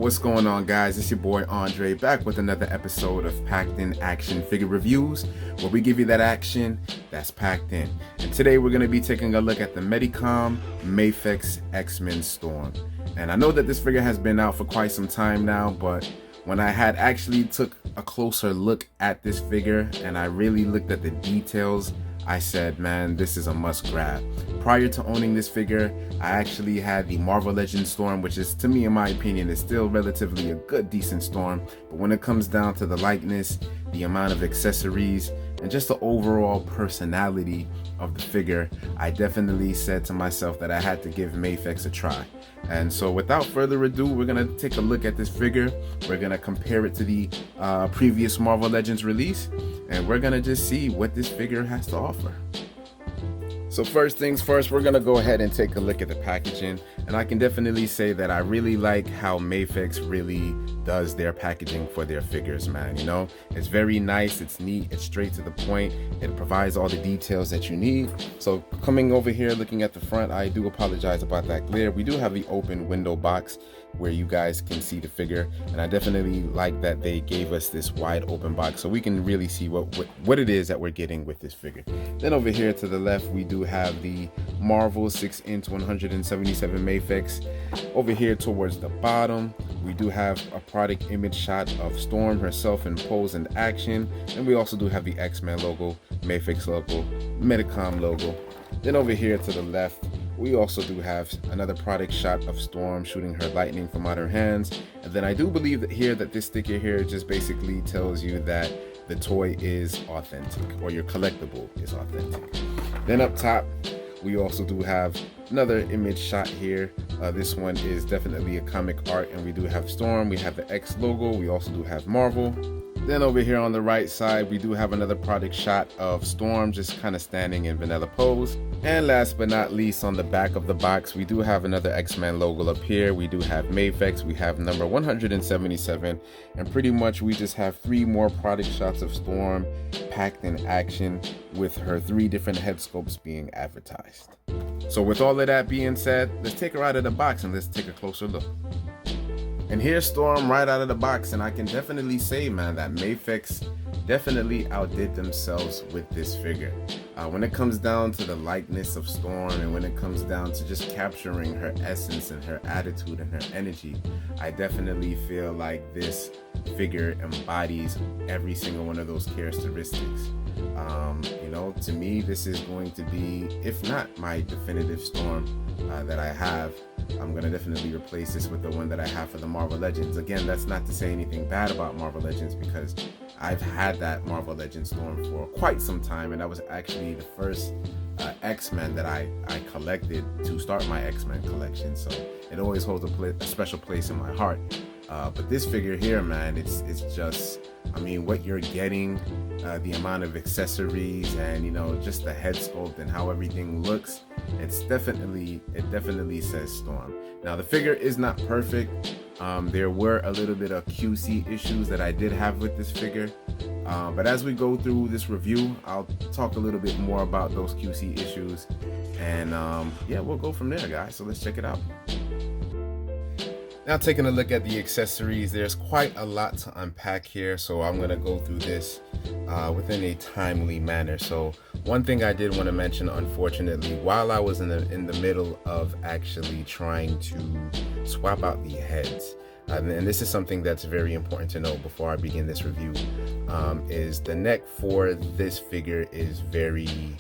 What's going on, guys? It's your boy Andre back with another episode of Packed In Action Figure Reviews, where we give you that action that's packed in. And today we're going to be taking a look at the Medicom Mafex X-Men Storm. And I know that this figure has been out for quite some time now, but when I had actually took a closer look at this figure and I really looked at the details, I said, man, this is a must grab. Prior to owning this figure, I actually had the Marvel Legends Storm, which is, to me, in my opinion, is still relatively a good, decent Storm. But when it comes down to the likeness, the amount of accessories, and just the overall personality of the figure, I definitely said to myself that I had to give Mafex a try. And so without further ado, we're going to take a look at this figure. We're going to compare it to the previous Marvel Legends release, and we're going to just see what this figure has to offer. So first things first, we're going to go ahead and take a look at the packaging, and I can definitely say that I really like how Mafex really does their packaging for their figures, man. You know, it's very nice, it's neat, it's straight to the point, it provides all the details that you need. So coming over here, looking at the front, I do apologize about that glare. We do have the open window box where you guys can see the figure, and I definitely like that they gave us this wide open box so we can really see what it is that we're getting with this figure. Then over here to the left, we do have the Marvel 6-inch 177 Mafex. Over here towards the bottom, we do have a product image shot of Storm herself in pose and action, and we also do have the X-Men logo, Mafex logo, Medicom logo. Then over here to the left, we also do have another product shot of Storm shooting her lightning from out her hands. And then I do believe that this sticker here just basically tells you that the toy is authentic, or your collectible is authentic. Then up top, we also do have another image shot here. This one is definitely a comic art, and we do have Storm, we have the X logo, we also do have Marvel. Then over here on the right side, we do have another product shot of Storm just kind of standing in vanilla pose. And last but not least, on the back of the box, we do have another X-Men logo up here. We do have Mafex, we have number 177, and pretty much we just have 3 more product shots of Storm packed in action with her 3 different head sculpts being advertised. So with all of that being said, let's take her out of the box and let's take a closer look. And here's Storm right out of the box, and I can definitely say, man, that Mafex definitely outdid themselves with this figure. When it comes down to the likeness of Storm, and when it comes down to just capturing her essence and her attitude and her energy, I definitely feel like this figure embodies every single one of those characteristics. You know, to me, this is going to be, if not my definitive Storm that I have, I'm going to definitely replace this with the one that I have for the Marvel Legends. Again, that's not to say anything bad about Marvel Legends, because I've had that Marvel Legends Storm for quite some time, and that was actually the first X-Men that I collected to start my X-Men collection, so it always holds a special place in my heart. But this figure here, man, it's just, I mean, what you're getting, the amount of accessories, and, you know, just the head sculpt and how everything looks, it definitely says Storm. Now, the figure is not perfect. There were a little bit of QC issues that I did have with this figure, but as we go through this review, I'll talk a little bit more about those QC issues, and yeah, we'll go from there, guys. So let's check it out. Now, taking a look at the accessories, there's quite a lot to unpack here, so I'm going to go through this within a timely manner. So one thing I did want to mention, unfortunately, while I was in the middle of actually trying to swap out the heads, and this is something that's very important to know before I begin this review, is the neck for this figure is very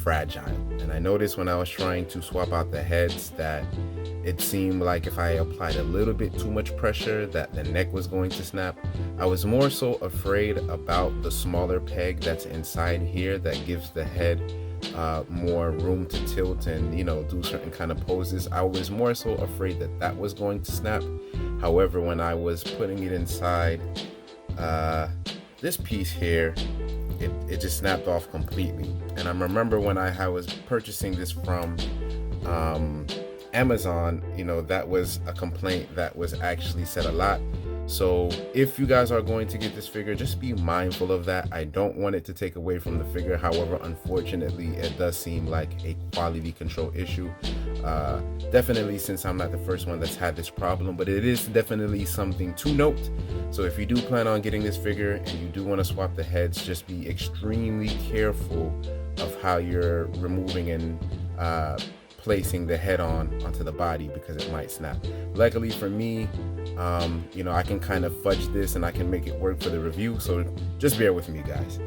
fragile. And I noticed when I was trying to swap out the heads that it seemed like if I applied a little bit too much pressure that the neck was going to snap. I was more so afraid about the smaller peg that's inside here that gives the head more room to tilt and, you know, do certain kind of poses. I was more so afraid that that was going to snap. However, when I was putting it inside this piece here, it just snapped off completely. And I remember when I was purchasing this from Amazon, you know, that was a complaint that was actually said a lot. So if you guys are going to get this figure, just be mindful of that. I don't want it to take away from the figure. However, unfortunately, it does seem like a quality control issue. Definitely, since I'm not the first one that's had this problem, but it is definitely something to note. So if you do plan on getting this figure and you do want to swap the heads, just be extremely careful of how you're removing and placing the head onto the body, because it might snap. Luckily for me, I can kind of fudge this and I can make it work for the review, so just bear with me, guys.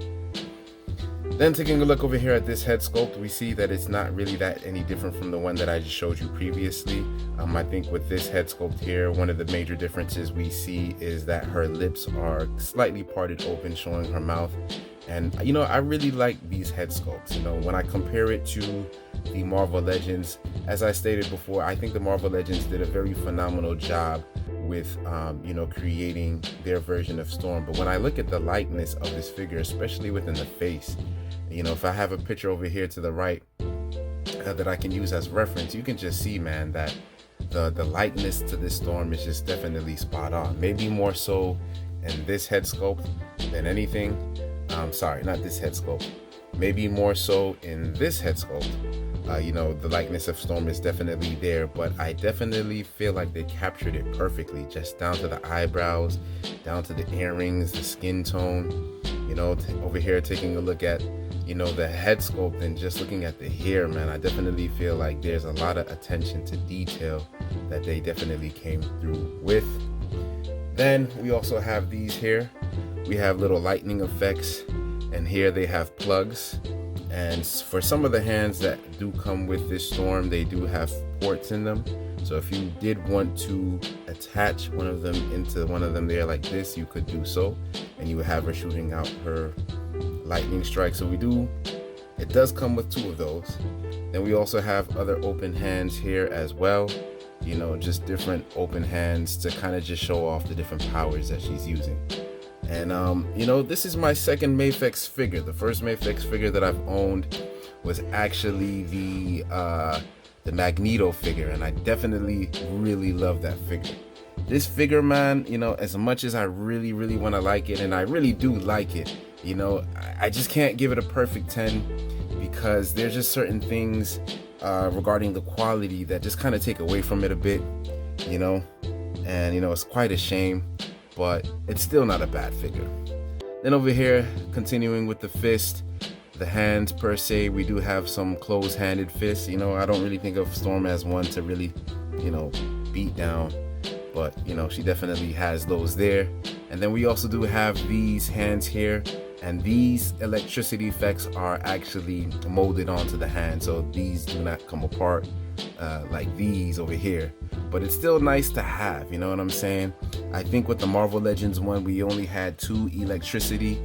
Then taking a look over here at this head sculpt, we see that it's not really that any different from the one that I just showed you previously. I think with this head sculpt here, one of the major differences we see is that her lips are slightly parted open, showing her mouth. And I really like these head sculpts. When I compare it to the Marvel Legends, as I stated before, I think the Marvel Legends did a very phenomenal job with creating their version of Storm. But when I look at the likeness of this figure, especially within the face, if I have a picture over here to the right that I can use as reference, you can just see, man, that the likeness to this Storm is just definitely spot on. Maybe more so in this head sculpt than anything. Sorry, not this head sculpt. Maybe more so in this head sculpt. The likeness of Storm is definitely there, but I definitely feel like they captured it perfectly, just down to the eyebrows, down to the earrings, the skin tone. Over here taking a look at the head sculpt and just looking at the hair, man, I definitely feel like there's a lot of attention to detail that they definitely came through with. Then we also have these here. We have little lightning effects, and here they have plugs. And for some of the hands that do come with this Storm, they do have ports in them. So if you did want to attach one of them into one of them there like this, you could do so, and you would have her shooting out her lightning strike. So it does come with two of those. Then we also have other open hands here as well, just different open hands to kind of just show off the different powers that she's using. And this is my second Mafex figure. The first Mafex figure that I've owned was actually the Magneto figure, and I definitely really love that figure. This figure, man, as much as I really want to like it, and I really do like it, I just can't give it a perfect 10, because there's just certain things regarding the quality that just kind of take away from it a bit, and it's quite a shame, but it's still not a bad figure. Then over here, continuing with the fist, the hands per se, we do have some close-handed fists. I don't really think of Storm as one to really, beat down, but she definitely has those there. And then we also do have these hands here, and these electricity effects are actually molded onto the hand, so these do not come apart like these over here. But it's still nice to have, you know what I'm saying? I think with the Marvel Legends one, we only had 2 electricity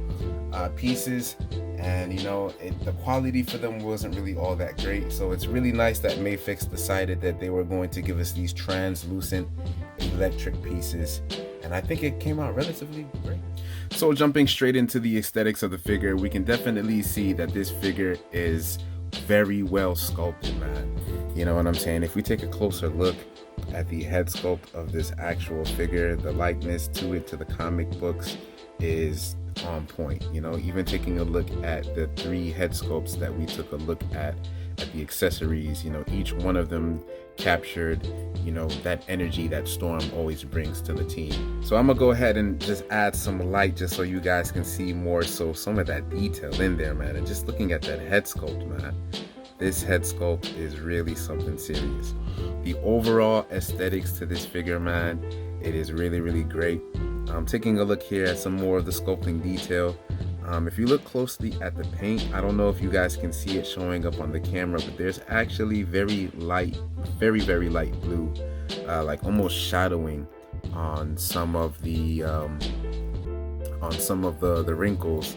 pieces, and the quality for them wasn't really all that great. So it's really nice that Mafex decided that they were going to give us these translucent electric pieces, and I think it came out relatively great. So jumping straight into the aesthetics of the figure, we can definitely see that this figure is very well sculpted, man. You know what I'm saying? If we take a closer look at the head sculpt of this actual figure, the likeness to it, to the comic books, is on point. Even taking a look at the 3 head sculpts that we took a look at the accessories, each one of them captured that energy that Storm always brings to the team. So I'm gonna go ahead and just add some light just so you guys can see more so some of that detail in there, man. And just looking at that head sculpt, man, this head sculpt is really something serious. The overall aesthetics to this figure, man, it is really great. Taking a look here at some more of the sculpting detail. If you look closely at the paint, I don't know if you guys can see it showing up on the camera, but there's actually very light, very light blue, like almost shadowing on some of the wrinkles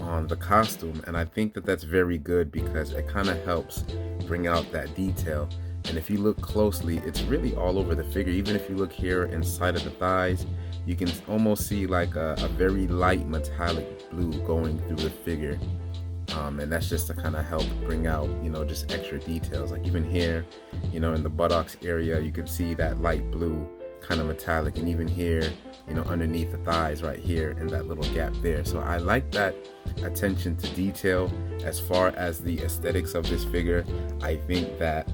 on the costume, and I think that that's very good because it kind of helps bring out that detail. And if you look closely, it's really all over the figure. Even if you look here inside of the thighs, you can almost see like a very light metallic blue going through the figure, and that's just to kind of help bring out just extra details. Like even here, in the buttocks area, you can see that light blue kind of metallic, and even here, underneath the thighs right here in that little gap there. So I like that attention to detail. As far as the aesthetics of this figure, I think that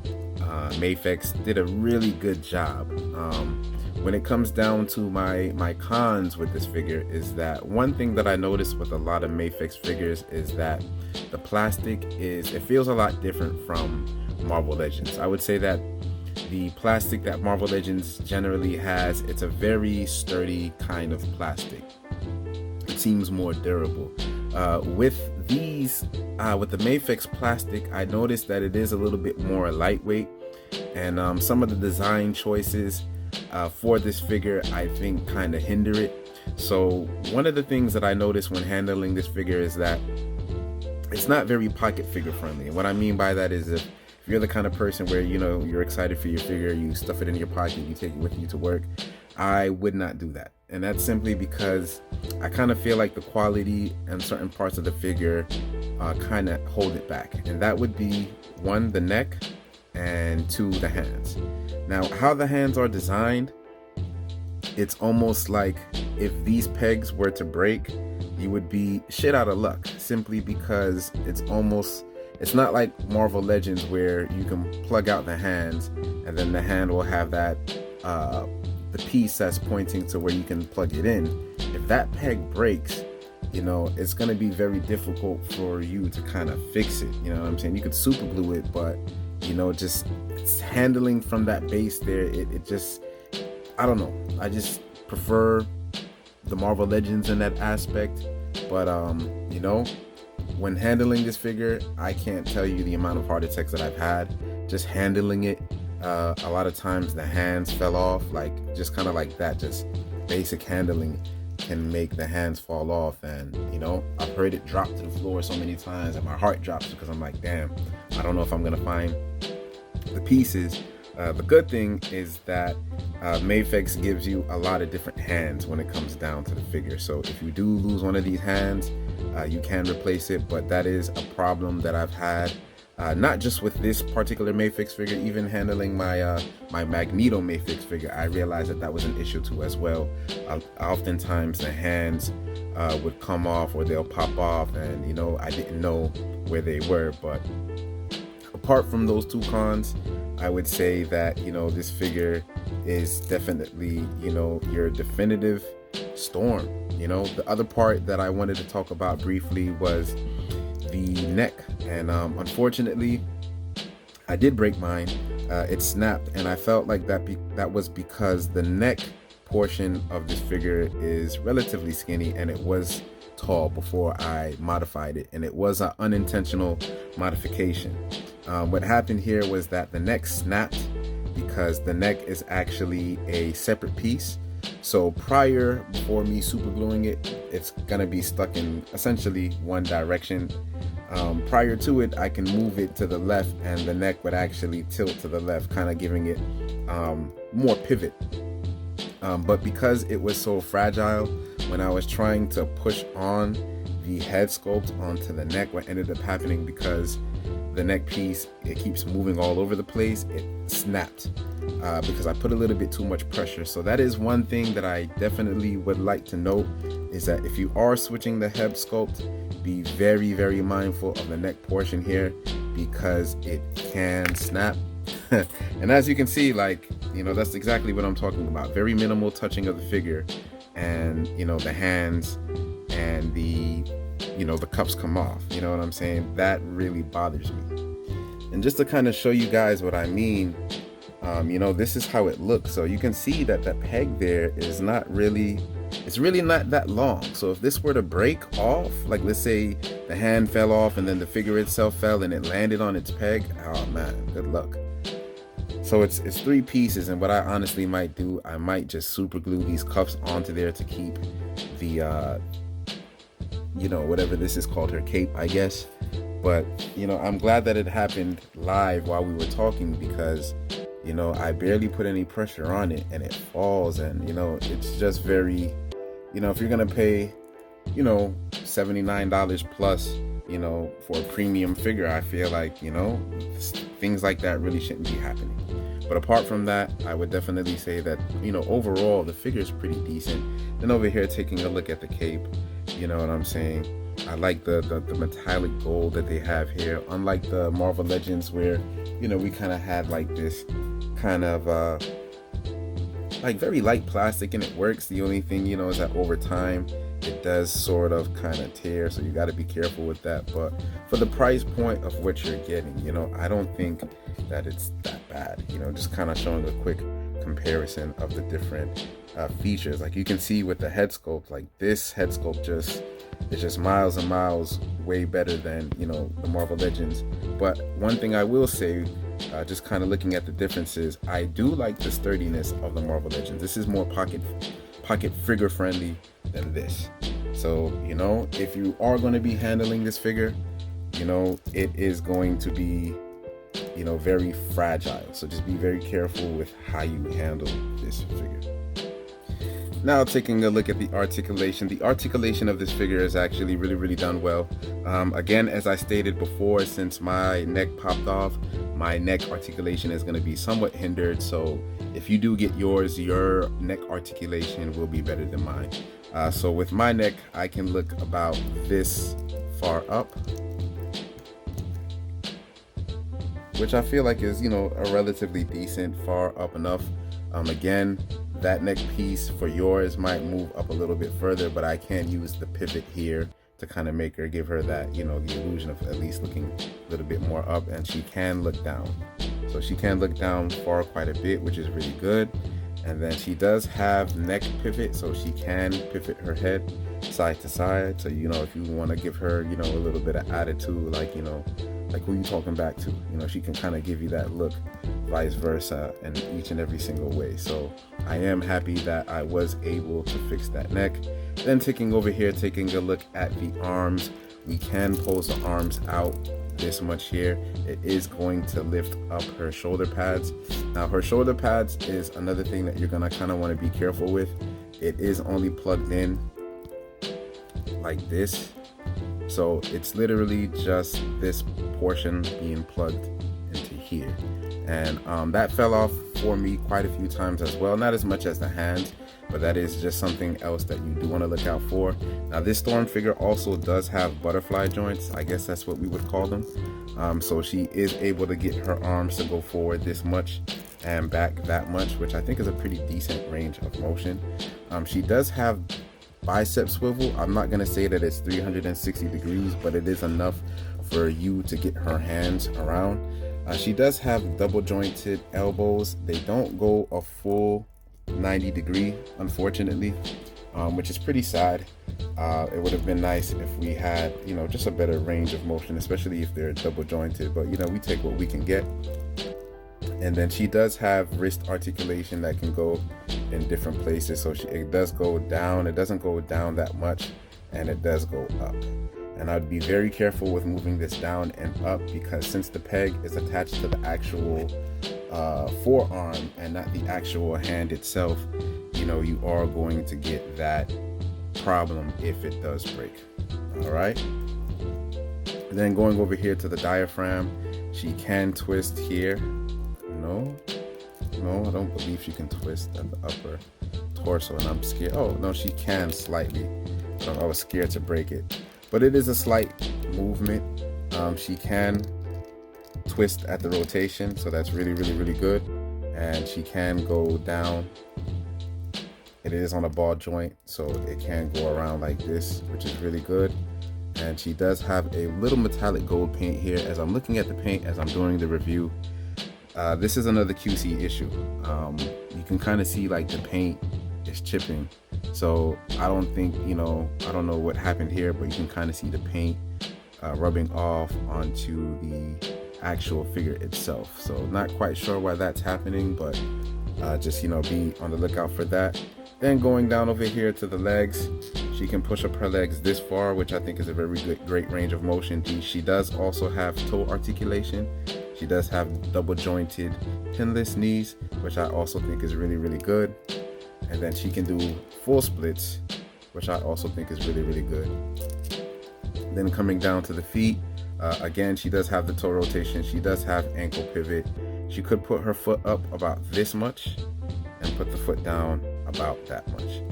Mafex did a really good job. When it comes down to my cons with this figure is that one thing that I noticed with a lot of Mafex figures is that the plastic it feels a lot different from Marvel Legends. I would say that the plastic that Marvel Legends generally has, it's a very sturdy kind of plastic. It seems more durable. With the Mafex plastic, I noticed that it is a little bit more lightweight, and some of the design choices for this figure, I think, kind of hinder it. So one of the things that I noticed when handling this figure is that it's not very pocket figure friendly. And what I mean by that is if you're the kind of person where, you know, you're excited for your figure, you stuff it in your pocket, you take it with you to work, I would not do that. And that's simply because I kind of feel like the quality and certain parts of the figure kind of hold it back. And that would be, one, the neck, and two, the hands. Now, how the hands are designed, it's almost like if these pegs were to break, you would be shit out of luck, simply because it's not like Marvel Legends where you can plug out the hands and then the hand will have that the piece that's pointing to where you can plug it in. If that peg breaks, you know, it's going to be very difficult for you to kind of fix it. You know what I'm saying? You could super glue it, but, you know, just handling from that base there, it just, I don't know. I just prefer the Marvel Legends in that aspect. But, you know, when handling this figure, I can't tell you the amount of heart attacks that I've had just handling it. A lot of times the hands fell off, like just kind of like that. Just basic handling can make the hands fall off, and you know, I've heard it drop to the floor so many times and my heart drops because I'm like, damn, I don't know if I'm gonna find the pieces. The good thing is that Mafex gives you a lot of different hands when it comes down to the figure. So if you do lose one of these hands, you can replace it, but that is a problem that I've had. Not just with this particular Mafex figure, even handling my my Magneto Mafex figure, I realized that was an issue too as well. Oftentimes the hands would come off or they'll pop off, and you know, I didn't know where they were. But apart from those two cons, I would say that, you know, this figure is definitely, you know, your definitive Storm. You know, the other part that I wanted to talk about briefly was the neck, and unfortunately I did break mine. It snapped, and I felt like that was because the neck portion of this figure is relatively skinny, and it was tall before I modified it, and it was an unintentional modification. What happened here was that the neck snapped because the neck is actually a separate piece. So before me super gluing it, it's gonna be stuck in essentially one direction. Prior to it, I can move it to the left, and the neck would actually tilt to the left, kind of giving it more pivot. But because it was so fragile, when I was trying to push on the head sculpt onto the neck, what ended up happening, because the neck piece, it keeps moving all over the place, it snapped because I put a little bit too much pressure. So that is one thing that I definitely would like to note, is that if you are switching the head sculpt, be very, very mindful of the neck portion here, because it can snap. And as you can see, like, you know, that's exactly what I'm talking about. Very minimal touching of the figure, and you know, the hands and the, you know, the cups come off. You know what I'm saying? That really bothers me. And just to kind of show you guys what I mean, you know, this is how it looks. So you can see that that peg there is not really, it's really not that long. So if this were to break off, like let's say the hand fell off and then the figure itself fell and it landed on its peg, oh man, good luck. So it's 3 pieces, and what I honestly might do, I might just super glue these cuffs onto there to keep the you know, whatever this is called, her cape, I guess. But you know, I'm glad that it happened live while we were talking, because you know, I barely put any pressure on it and it falls. And you know, it's just very, you know, if you're gonna pay, you know, $79 plus, you know, for a premium figure, I feel like, you know, things like that really shouldn't be happening. But apart from that, I would definitely say that, you know, overall the figure is pretty decent. Then over here taking a look at the cape, you know what I'm saying, I like the metallic gold that they have here, unlike the Marvel Legends where, you know, we kind of had like this kind of like very light plastic and it works. The only thing, you know, is that over time it does sort of kind of tear, so you got to be careful with that. But for the price point of what you're getting, you know, I don't think that it's that bad. You know, just kind of showing a quick comparison of the different features. Like you can see with the head sculpt, like this head sculpt is just miles and miles way better than, you know, the Marvel Legends. But one thing I will say, just kind of looking at the differences, I do like the sturdiness of the Marvel Legends. This is more pocket figure friendly than this. So, you know, if you are going to be handling this figure, you know, it is going to be, you know, very fragile. So just be very careful with how you handle this figure. Now taking a look at the articulation. The articulation of this figure is actually really done well. Again, as I stated before, since my neck popped off, my neck articulation is going to be somewhat hindered. So if you do get yours, your neck articulation will be better than mine. So with my neck, I can look about this far up, which I feel like is, you know, a relatively decent far up enough. Again, that neck piece for yours might move up a little bit further, but I can use the pivot here to kind of make her, give her that, you know, the illusion of at least looking a little bit more up, and she can look down. So she can look down far quite a bit, which is really good. And then she does have neck pivot, so she can pivot her head side to side. So, you know, if you want to give her, you know, a little bit of attitude, like, you know, like who you talking back to, you know, she can kind of give you that look, vice versa, in each and every single way. So I am happy that I was able to fix that neck. Then taking over here, taking a look at the arms, we can pose the arms out this much here. It is going to lift up her shoulder pads. Now her shoulder pads is another thing that you're gonna kind of want to be careful with. It is only plugged in like this, so it's literally just this portion being plugged into here. And that fell off for me quite a few times as well, not as much as the hands, but that is just something else that you do want to look out for. Now this Storm figure also does have butterfly joints, I guess that's what we would call them. So she is able to get her arms to go forward this much and back that much, which I think is a pretty decent range of motion. She does have bicep swivel. I'm not going to say that it's 360 degrees, but it is enough for you to get her hands around. She does have double jointed elbows. They don't go a full 90 degree, unfortunately, which is pretty sad. It would have been nice if we had, you know, just a better range of motion, especially if they're double jointed, but you know, we take what we can get. And then she does have wrist articulation that can go in different places. So it does go down. It doesn't go down that much, and it does go up. And I'd be very careful with moving this down and up, because since the peg is attached to the actual forearm and not the actual hand itself, you know, you are going to get that problem if it does break. All right. And then going over here to the diaphragm, she can twist here. No, I don't believe she can twist at the upper torso, and I'm scared. Oh no, she can slightly. I was scared to break it, but it is a slight movement. She can twist at the rotation, so that's really good. And she can go down. It is on a ball joint, so it can go around like this, which is really good. And she does have a little metallic gold paint here. As I'm looking at the paint as I'm doing the review, this is another QC issue. You can kind of see like the paint is chipping, so I don't think, you know, I don't know what happened here, but you can kind of see the paint rubbing off onto the actual figure itself. So not quite sure why that's happening, but just, you know, be on the lookout for that. Then going down over here to the legs, she can push up her legs this far, which I think is a very great range of motion. She does also have toe articulation. She does have double jointed pinless knees, which I also think is really good. And then she can do full splits, which I also think is really good. Then coming down to the feet, again, she does have the toe rotation. She does have ankle pivot. She could put her foot up about this much and put the foot down about that much.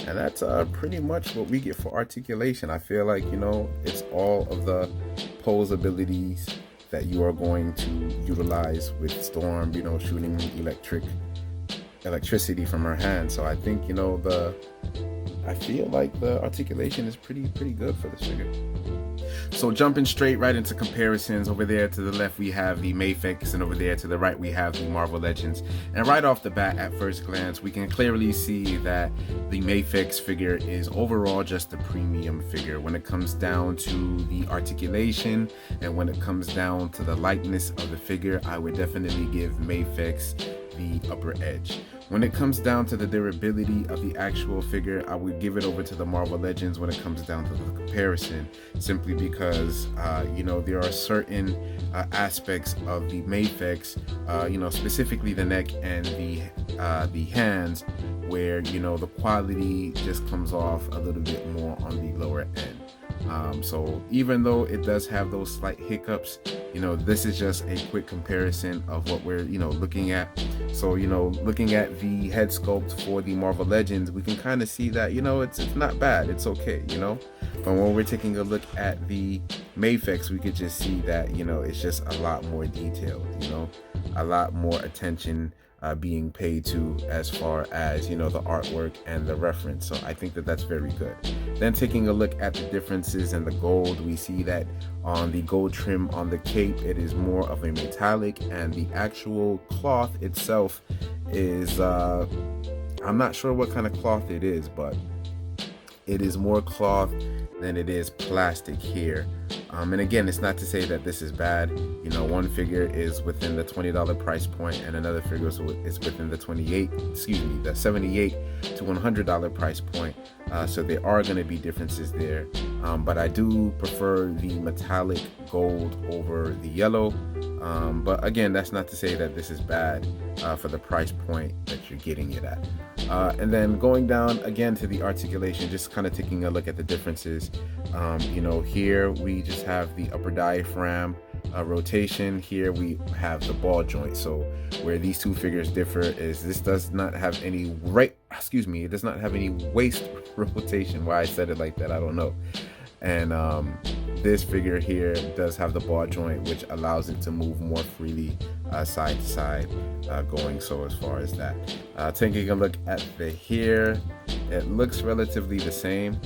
And that's pretty much what we get for Articulation. I feel like, you know, it's all of the pose abilities that you are going to utilize with Storm, you know, shooting electricity from her hand. So I think, you know, I feel like the Articulation is pretty good for this figure. So jumping straight right into comparisons, over there to the left we have the Mafex, and over there to the right we have the Marvel Legends. And right off the bat, at first glance, we can clearly see that the Mafex figure is overall just a premium figure when it comes down to the articulation, and when it comes down to the likeness of the figure. I would definitely give Mafex the upper edge. When it comes down to the durability of the actual figure, I would give it over to the Marvel Legends when it comes down to the comparison, simply because you know, there are certain aspects of the Mafex, you know, specifically the neck and the hands, where, you know, the quality just comes off a little bit more on the lower end. So even though it does have those slight hiccups, you know, this is just a quick comparison of what we're, you know, looking at. So, you know, looking at the head sculpt for the Marvel Legends, we can kind of see that, you know, it's not bad, it's okay, you know. But when we're taking a look at the Mafex, we could just see that, you know, it's just a lot more detailed, you know, a lot more attention being paid to as far as, you know, the artwork and the reference. So I think that that's very good. Then taking a look at the differences in the gold, we see that on the gold trim on the cape, it is more of a metallic, and the actual cloth itself is I'm not sure what kind of cloth it is, but it is more cloth than it is plastic here. And again, it's not to say that this is bad. You know, one figure is within the $20 price point, and another figure is within the the $78 to $100 price point. So there are going to be differences there. But I do prefer the metallic gold over the yellow. But again, that's not to say that this is bad for the price point that you're getting it at. And then going down again to the articulation, just kind of taking a look at the differences. You know, here we just have the upper diaphragm rotation. Here we have the ball joint. So where these two figures differ is this does not have any it does not have any waist rotation. Why I said it like that, I don't know. And this figure here does have the ball joint, which allows it to move more freely side to side, going so as far as that. Taking a look at the hair, it looks relatively the same.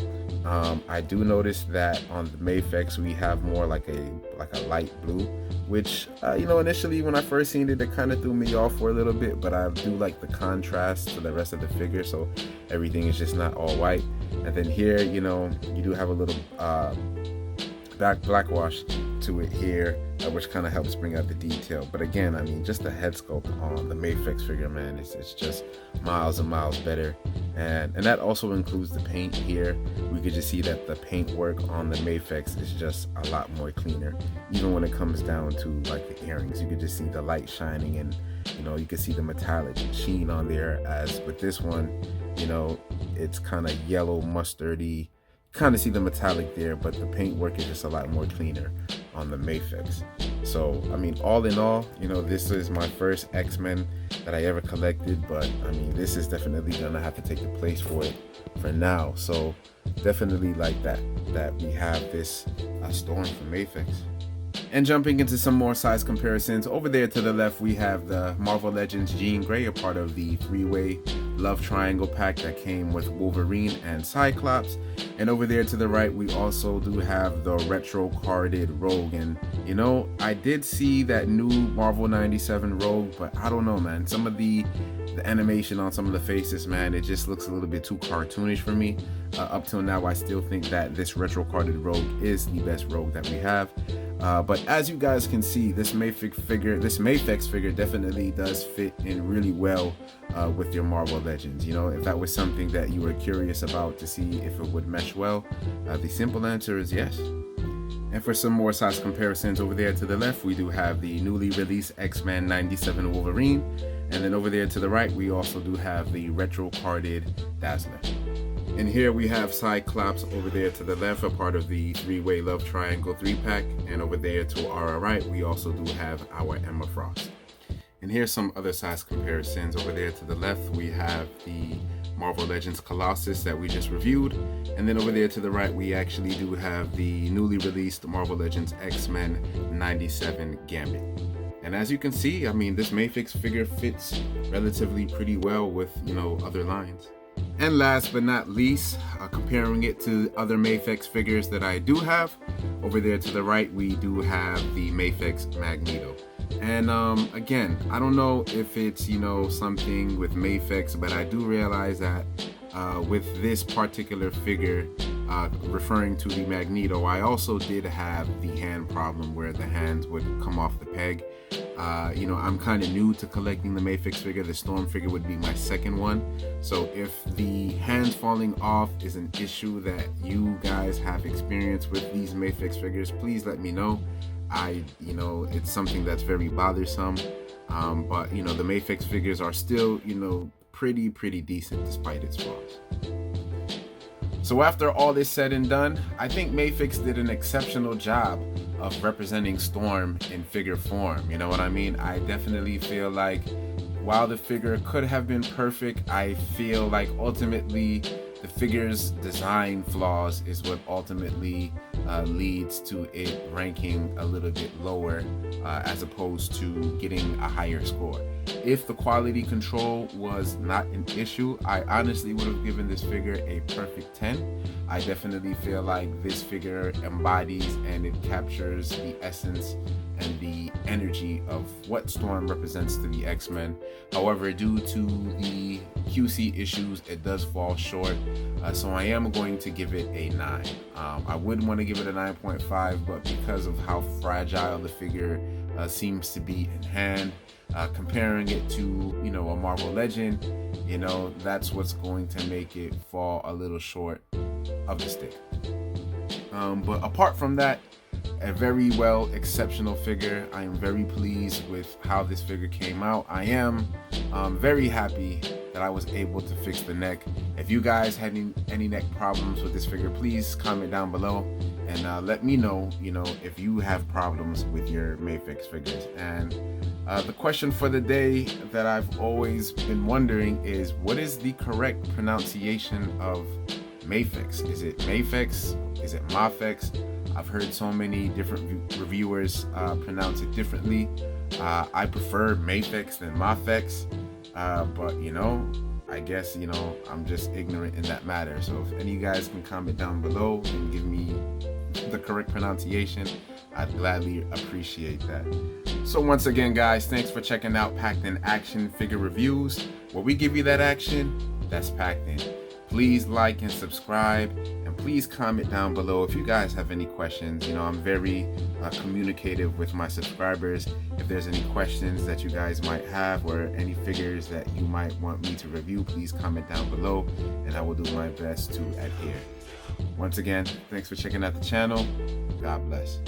I do notice that on the Mafex we have more like a light blue, which you know, initially when I first seen it, it kind of threw me off for a little bit, but I do like the contrast to the rest of the figure, so everything is just not all white. And then here, you know, you do have a little black wash to it here, which kind of helps bring out the detail. But again, I mean, just the head sculpt on the Mafex figure, man, it's just miles and miles better. And that also includes the paint here. We could just see that the paint work on the Mafex is just a lot more cleaner. Even when it comes down to like the earrings, you could just see the light shining, and you know, you can see the metallic sheen on there. As with this one, you know, it's kind of yellow mustardy. Kind of see the metallic there, but the paint work is just a lot more cleaner on the Mafex. So I mean, all in all, you know, this is my first X-Men that I ever collected, but I mean, this is definitely gonna have to take the place for it for now. So definitely like that we have this Storm from Mafex. And jumping into some more size comparisons, over there to the left we have the Marvel Legends Jean Grey, a part of the three-way love triangle pack that came with Wolverine and Cyclops. And over there to the right we also do have the retro carded Rogue. And you know, I did see that new Marvel 97 Rogue, but I don't know, man, some of the animation on some of the faces, man, it just looks a little bit too cartoonish for me. Up till now, I still think that this retro carded Rogue is the best Rogue that we have. But as you guys can see, this Mafex figure definitely does fit in really well with your Marvel Legends. You know, if that was something that you were curious about to see if it would mesh well, the simple answer is yes. And for some more size comparisons, over there to the left we do have the newly released X-Men 97 Wolverine, and then over there to the right we also do have the retro carded Dazzler. And here we have Cyclops over there to the left, a part of the three-way love triangle 3-pack, and over there to our right we also do have our Emma Frost. And here's some other size comparisons. Over there to the left, we have the Marvel Legends Colossus that we just reviewed. And then over there to the right, we actually do have the newly released Marvel Legends X-Men 97 Gambit. And as you can see, I mean, this Mafex figure fits relatively pretty well with, other lines. And last but not least, comparing it to other Mafex figures that I do have, over there to the right, we do have the Mafex Magneto. And again, I don't know if it's, something with Mafex, but I do realize that with this particular figure, referring to the Magneto, I also did have the hand problem where the hands would come off the peg. I'm kind of new to collecting the Mafex figure. The Storm figure would be my second one. So if the hands falling off is an issue that you guys have experienced with these Mafex figures, please let me know. It's something that's very bothersome. But the Mafex figures are still, pretty decent despite its flaws. So after all is said and done, I think Mafex did an exceptional job of representing Storm in figure form. You know what I mean? I definitely feel like while the figure could have been perfect, I feel like ultimately the figure's design flaws is what ultimately leads to it ranking a little bit lower as opposed to getting a higher score. If the quality control was not an issue, I honestly would have given this figure a perfect 10. I definitely feel like this figure embodies and it captures the essence and the energy of what Storm represents to the X-Men. However, due to the QC issues, it does fall short. So I am going to give it a 9. I would want to give it a 9.5, but because of how fragile the figure seems to be in hand, comparing it to, a Marvel Legend, that's what's going to make it fall a little short of the stick. But apart from that, a very exceptional figure. I am very pleased with how this figure came out. I am very happy that I was able to fix the neck. If you guys had any neck problems with this figure, please comment down below and let me know, if you have problems with your Mafex figures. And the question for the day that I've always been wondering is, what is the correct pronunciation of Mafex? Is it Mafex? Is it Mafex? I've heard so many different reviewers pronounce it differently. I prefer Mafex than Mafex, but I guess I'm just ignorant in that matter. So if any of you guys can comment down below and give me the correct pronunciation, I'd gladly appreciate that. So once again, guys, thanks for checking out Packed in Action figure reviews, where we give you that action that's packed in. Please like and subscribe, and please comment down below if you guys have any questions. I'm very communicative with my subscribers. If there's any questions that you guys might have or any figures that you might want me to review, please comment down below and I will do my best to adhere. Once again, thanks for checking out the channel. God bless.